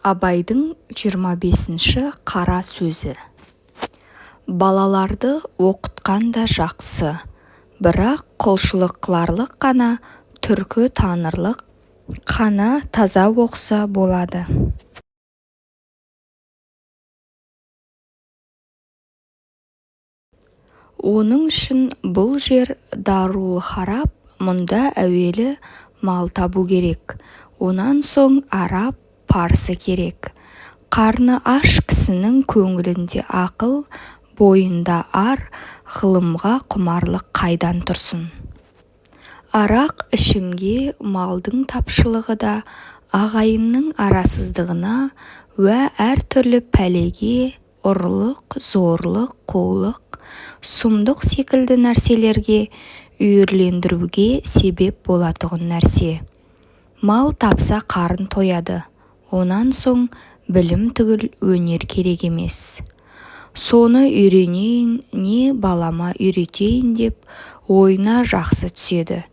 Абайдың 25-ші қара сөзі. Балаларды оқытқан да жақсы, бірақ құлшылық қыларлық қана, түркі танырлық қана таза оқса болады. Оның үшін бұл жер дарул харап, мұнда әуелі мал табу керек, онан соң араб, парсы керек. Қарны аш кісінің көңілінде ақыл, бойында ар, ғылымға құмарлық қайдан тұрсын. Арақ ішімге малдың тапшылығы да ағайынның арасыздығына уә әртүрлі пәлеге, ұрлық, зорлық, қулық, сұмдық секілді нәрселерге үйірлендіруге себеп болатұғын нәрсе. Мал тапса қарын тояды, онан соң білім түгіл өнер керек емес. Соны үйренейін, не балама үйретейін деп ойына жақсы түседі.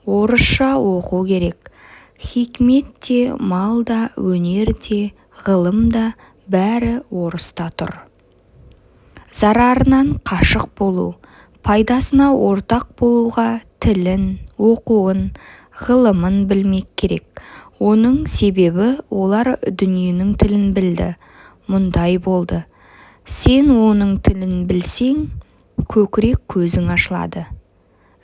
Орысша оқу керек. Хикмет те, мал да, өнер де, ғылым да бәрі орыста тұр. Зарарынан қашық болу, пайдасына ортақ болуға тілін, оқуын, ғылымын білмек керек. Оның себебі олар дүниенің тілін білді. Мұндай болды. Сен оның тілін білсең, көкірек көзің ашылады.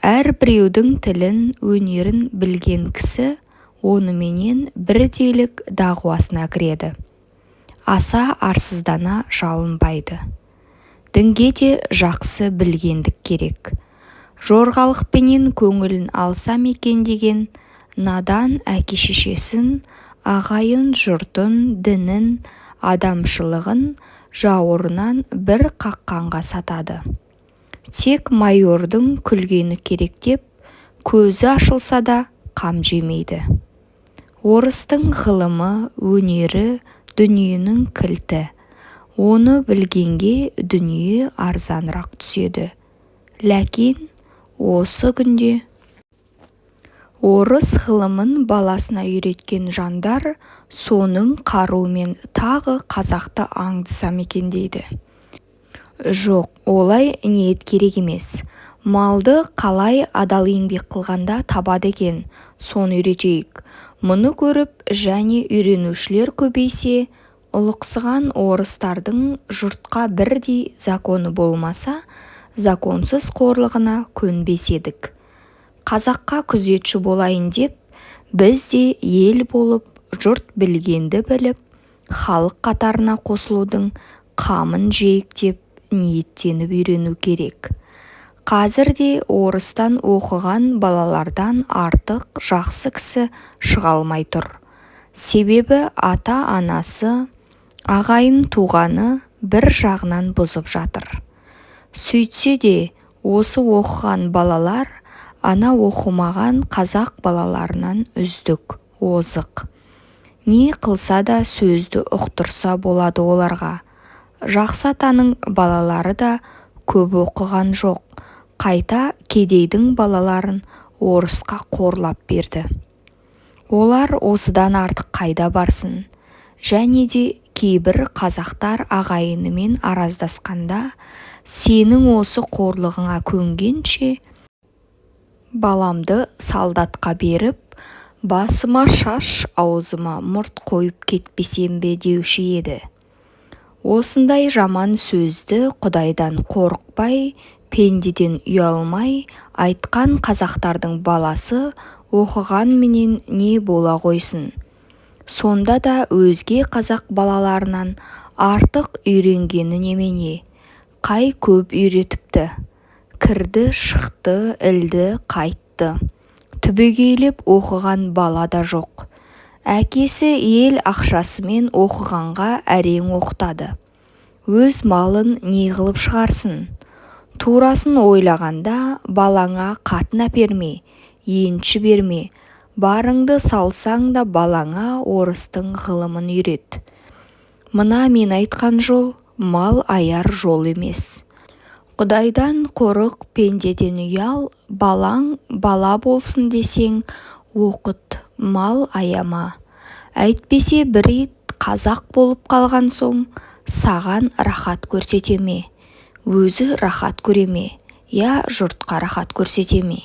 Әр біреудің тілін, өнерін білген кісі оныменен бірдейлік дағуасына кіреді. Аса арсыздана жалынбайды. Дінге де жақсы білгендік керек. Жорғалықпенен көңілін алсам екен деген надан әке-шешесін, ағайын жұртын, дінін, адамшылығын жауырынан бір қаққанға сатады. Тек майордың күлгені керек деп, көзі ашылса да қам жемейді. Орыстың ғылымы, өнері дүниенің кілті. Оны білгенге дүние арзанырақ түседі. Ләкин осы күнде орыс ғылымын баласына үйреткен жандар соның қаруымен тағы қазақты аңдысам екен дейді. Жоқ, олай ниет керек емес. Малды қалай адал еңбек қылғанда табады екен, соны үйретейік. Мұны көріп және үйренушілер көбейсе, ұлықсыған орыстардың жұртқа бірдей законы болмаса, законсыз қорлығына көнбес едік. Қазаққа күзетші болайын деп, біз де ел болып, жұрт білгенді біліп, халық қатарына қосылудың қамын жейік деп ниеттеніп үйрену керек. Қазір де орыстан оқыған балалардан артық жақсы кісі шыға алмай тұр. Себебі ата-анасы, ағайын туғаны бір жағынан бұзып жатыр. Сөйтсе де осы оқыған балалар ана оқымаған қазақ балаларынан үздік, озық. Не қылса да сөзді ұқтырса болады оларға. Жақсы атаның балалары да көп оқыған жоқ. Қайта кедейдің балаларын орысқа қорлап берді. Олар осыдан артық қайда барсын? Және де кейбір қазақтар ағайынымен араздасқанда, сенің осы қорлығыңа көнгенше, баламды солдатқа беріп, басыма шаш, аузыма мұрт қойып кетпесем бе деуші еді. Осындай жаман сөзді Құдайдан қорықпай, пендеден ұялмай айтқан қазақтардың баласы оқығанменен не бола қойсын. Сонда да өзге қазақ балаларынан артық үйренгені немене? Қай көп үйретіпті? Кірді, шықты, ілді, қайтты. Түбегейлеп оқыған бала да жоқ. Әкесі ел ақшасымен оқығанға әрең оқытады. Өз малын не қылып шығарсын? Турасын ойлағанда балаңа қатын әперме, енші берме. Барыңды салсаң да балаңа орыстың ғылымын үйрет. Мына мен айтқан жол мал аяр жол емес. Құдайдан қорық, пендеден ұял, балаң бала болсын десең, оқыт, мал аяма. Әйтпесе бір ит қазақ болып қалған соң саған рахат көрсете ме? Өзі рахат көре ме? Я жұртқа рахат көрсете ме?